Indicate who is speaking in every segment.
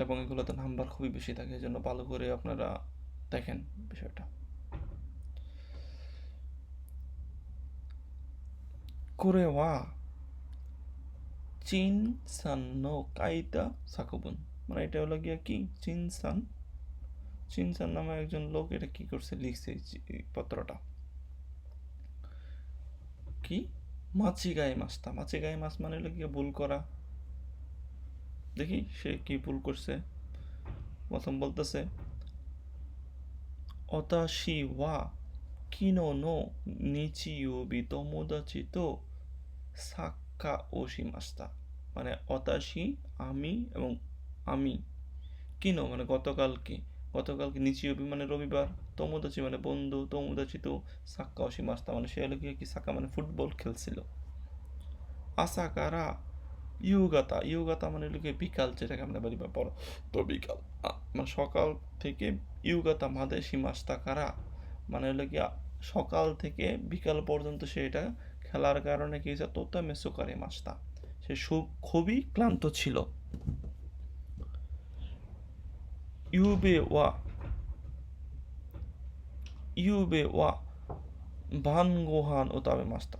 Speaker 1: এবং এগুলোতে নাম্বার খুবই বেশি থাকে, এই জন্য ভালো করে আপনারা দেখেন বিষয়টা। করে ওয়া চিন সান নো কাইতা সাকুবুন, মানে এটা হলো গিয়া কি, চিনসান নামে একজন লোক এটা কি করছে, লিখছে এই পত্রটা কি, মাচিগাই মাছটা, মাচিগাই মাছ মানে হলো গিয়ে ভুল করা। দেখি সে কি ভুল করছে। প্রথম বলতেছে অতাশি ওয়া কিনো নো নিচিয়োবি তোমোদাচি তো সাক্কা ওশি মাস্তা, মানে অতাশি আমি, এবং আমি, কিনো মানে গতকালকে, নিচিয়োবি মানে রবিবার, তোমোদাচি মানে বন্ধু, তোমোদাচি তো সাক্কা ওশি মাস্তা মানে সে হলো কি, সাক্কা মানে ফুটবল খেলছিল। আসাকারা ইউগাতা, ইউগাতা মানে হলো বিকাল, যেটাকে আমরা বলি বা পর, তো বিকাল মানে সকাল থেকে, ইউগাতা মাদে সীমাস্তা কারা মানে হলো কি সকাল থেকে বিকাল পর্যন্ত সে এটা খেলার কারণে কি হয়েছে, তোতা মেসুকারে মাস্তা, সে খুবই ক্লান্ত ছিল। ইউবে ওয়া ইউবে ওয়া ভান গোহান ও তাবে মাস্তা,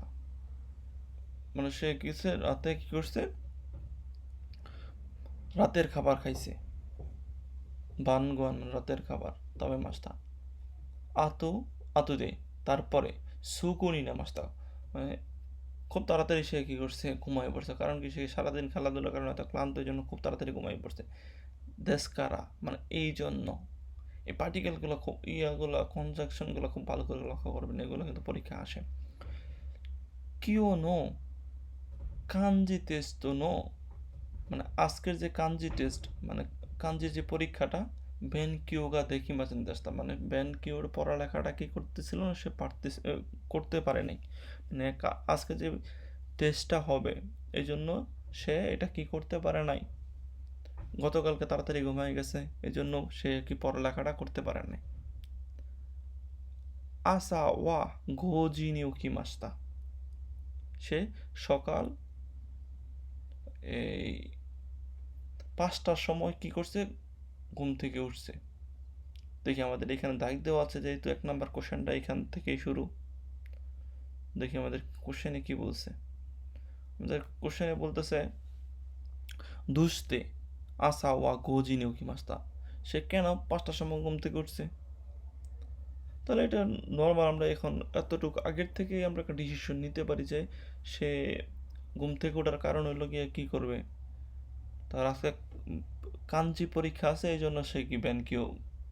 Speaker 1: মানে সে কিসে রাতে কি করছে, রাতের খাবার খাইছে, ভান গোহান মানে রাতের খাবার, তবে মাস্তা আতো আতো দে, তারপরে সুকুনি নামাজটা, মানে খুব তাড়াতাড়ি সে কী করছে, ঘুমায় পড়ছে, কারণ কি সে সারাদিন খেলাধুলার কারণে এত ক্লান্ত, এই জন্য খুব তাড়াতাড়ি ঘুমায় পড়ছে। দেশকারা মানে এই জন্য, এই পার্টিকেলগুলো খুব ইয়াগুলো কনজাকশনগুলো খুব ভালো করে লক্ষ্য করবেন, এগুলো কিন্তু পরীক্ষা আসে। কিও নো কাঞ্জি টেস্ট নো, মানে আজকের যে কাঞ্জি টেস্ট, মানে কাঞ্জির যে পরীক্ষাটা, বেন কিওগা দেখি মাঝেন দেশটা, মানে বেন কিওর পড়ালেখাটা কি করতেছিল না, সে করতে পারেনি, মানে আজকে যে টেস্টটা হবে, এই জন্য সে এটা কি করতে পারে নাই, গতকালকে তাড়াতাড়ি ঘুমায় গেছে, এই জন্য সে কি পড়ালেখাটা করতে পারে নাই। আসা ওয়া গোজি নিউকি মাস্তা, সে সকাল এই 5টার সময় কি করছে, ঘুম থেকে উঠছে। দেখি আমাদের এখানে দাগ দেওয়া আছে, যেহেতু 1 নম্বর কোশ্চেনটা এখান থেকেই শুরু। দেখি আমাদের কোশ্চেনে কি বলছে। আমাদের কোশ্চেনে বলতেছে দুস্তে আসা ওয়া গোজি নিউকি মাস্তা, সে কেন 5টার সময় ঘুম থেকে উঠছে। তাহলে এটা নর্মাল, আমরা এখন এতটুকু আগের থেকেই আমরা একটা ডিসিশন নিতে পারি যে সে ঘুম থেকে ওঠার কারণ হলো গিয়ে কি করবে, তার আজকে কাঞ্চি পরীক্ষা আছে, এই জন্য সে কি ব্যানকিও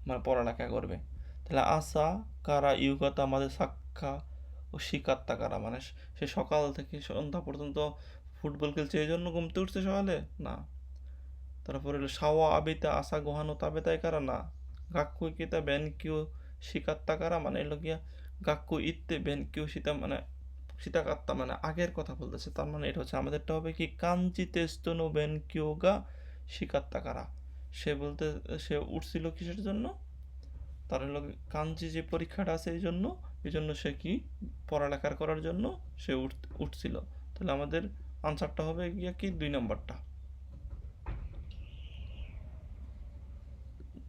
Speaker 1: মানে পড়ালেখা করবে। তাহলে আসা কারা ইউগাতা আমাদের সাক্ষা ও শিকাত্তা কারা, মানে সে সকাল থেকে সন্ধ্যা পর্যন্ত ফুটবল খেলছে, এই জন্য ঘুমতে উঠছে সকালে না। তারপরে হলো সাওয়া আবিতা আসা গোহানো তাবে তাই কারা না, গাক্কু ইকিতা ব্যানকিও শিকাত্তা কারা, মানে এলো গিয়া গাক্কু ইত্তে ব্যানকিও সীতা, মানে সীতাকাত্তা মানে আগের কথা বলতেছে, তার মানে এটা হচ্ছে আমাদেরটা হবে কি কাঞ্চি তেস্তনো ব্যানকিওগা শিকাত্তা কারা, সে বলতে সে উঠছিল কিসের জন্য, তার হলো কাঞ্চি যে পরীক্ষাটা আছে এই জন্য সে কি পড়ালেখার করার জন্য সে উঠছিল। তাহলে আমাদের আনসারটা হবে গিয়া কি 2 নম্বরটা।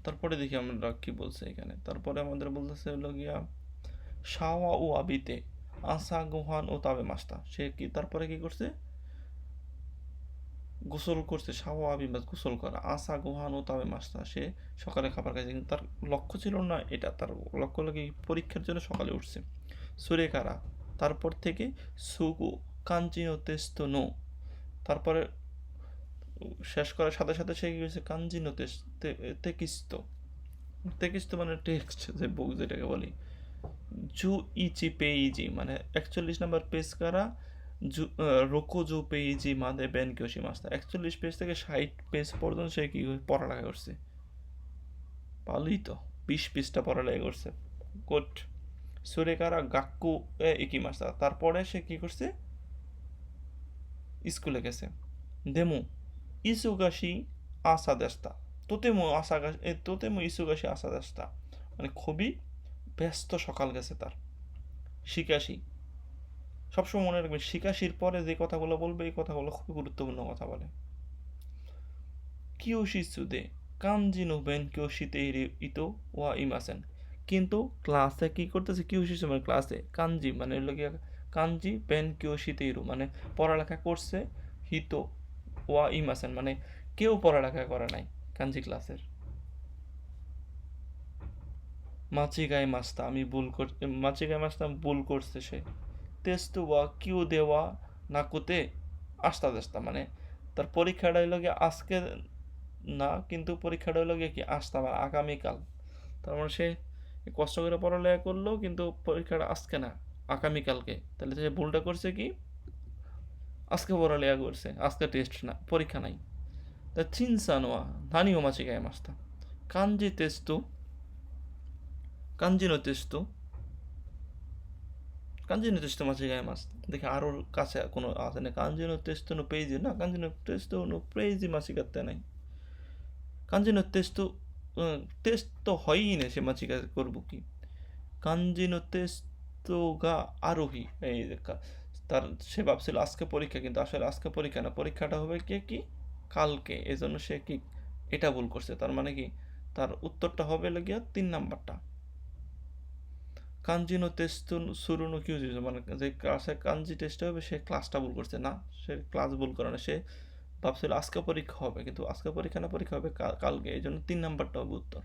Speaker 1: তারপরে দেখি আমরা কি বলছে এখানে, তারপরে আমাদের বলতেছে হলো গিয়া শাওয়া ও আবিতে আসা গোহান ও তাবে মাস্তা, সে কি তারপরে কি করছে, গোসল করছে, শাওয়া আবি মাস গোসল করা, আসা গোহান ও তাবে মাস্তা, সে সকালে খাবার খাইছে, কিন্তু তার লক্ষ্য ছিল না এটা, তার লক্ষ্য হলো কি পরীক্ষার জন্য সকালে উঠছে। সুরে কারা, তারপর থেকে সুগু কাঞ্চিনো তেস্তো নো, তারপরে শেষ করার সাথে সাথে সে কি হয়েছে, কাঞ্জিনো তেকিস্তো, তেকিস্তো মানে টেক্সট, যে বুক যেটাকে বলি, জু ইচি পেইজি মানে 41 নম্বর পেজ কারা, রোকো জু পেইজি মাদে বেন কিয়োশি মাস্টার, 41 পেজ থেকে 60 পেজ পর্যন্ত সে কি পড়ালেখা করছে, ভালোই তো, 20 পৃষ্ঠা পড়ালেখা করছে, গুড। সুরেকারা গাক্কু ইকি মাস্টার, তারপরে সে কি করছে, স্কুলে গেছে। দেমু ইসুগাশি আসা দেস্তা, তোতেমু ইসুগাশি আসা দেস্তা, মানে খুবই ব্যস্ত সকাল গেছে তার। শিকাশি, সবসময় মনে রাখবেন শিকাশির পরে যে কথাগুলো বলবে এই কথাগুলো খুবই গুরুত্বপূর্ণ কথা বলে। কিয়োশিৎসুদে কাঞ্জি নো বেনকিও শিতেইরু ইতো ওয়া ইমাসেন। কিন্তু ক্লাসে কি করতেছে, কিউশিসু মানে ক্লাসে, কাঞ্জি মানে হলো গিয়া কাঞ্জি বেনকিও শিতেইরু মানে পড়ালেখা করছে, হিতো ওয়া ইমাসেন মানে কেউ পড়ালেখা করে নাই কাঞ্জি ক্লাসের। মাচিগাই মাস্তা আমি ভুল কর মাচিগাই মাস্তা ভুল করছে সে। তেস্তু ওয়া কিউ দেওয়া নাকুতে আস্তা দেস্তা মানে তার পরীক্ষাটা হইল গিয়ে আজকে না, কিন্তু পরীক্ষাটা হইল গিয়ে কি আসতা মানে আগামীকাল। তার মানে সে কষ্ট করে পড়ালেখা করলো কিন্তু পরীক্ষাটা আজকে না, আগামীকালকে। তাহলে সে ভুলটা করছে কি, আজকে পড়ালেখা করছে, আজকে টেস্ট না, পরীক্ষা নাই। তা চিনসা নোয়া নানি ও মাছি গায়ে মাস্তা কাঞ্জি তেস্তু কাঞ্জি নো তেস্তু কাঞ্জি নো তেস্তু মাছি গায়ে মাস্তা। দেখে আরো কাছে কোনো আছে না, কাঞ্জি নো তেস্তু নো পেইজি না, কাঞ্জি নো তেস্তু নো পেইজি মাছি গাতে নাই। কাঞ্জি নো তেস্তু টেস্ট তো হয়ই না, সে মাছি করবো কি। কাঞ্জি নো তেস্তু গা আরোহী এই তার সে ভাবছিল আজকে পরীক্ষা, কিন্তু আসলে আজকে পরীক্ষা না, পরীক্ষাটা হবে কে কি কালকে। এই জন্য সে কি এটা ভুল করছে। তার মানে কি তার উত্তরটা হবে লাগিয়া 3 নাম্বারটা। কাঞ্জি নো টেস্ট শুরু নো কি হয়েছে মানে যে ক্লাসে কাঞ্জি টেস্ট হবে সে ক্লাসটা ভুল করছে না, সে ক্লাস ভুল করে না, সে ভাবছিল আজকে পরীক্ষা হবে, কিন্তু আজকে পরীক্ষা না, পরীক্ষা হবে কালকে। এই জন্য 3 নাম্বারটা হবে উত্তর।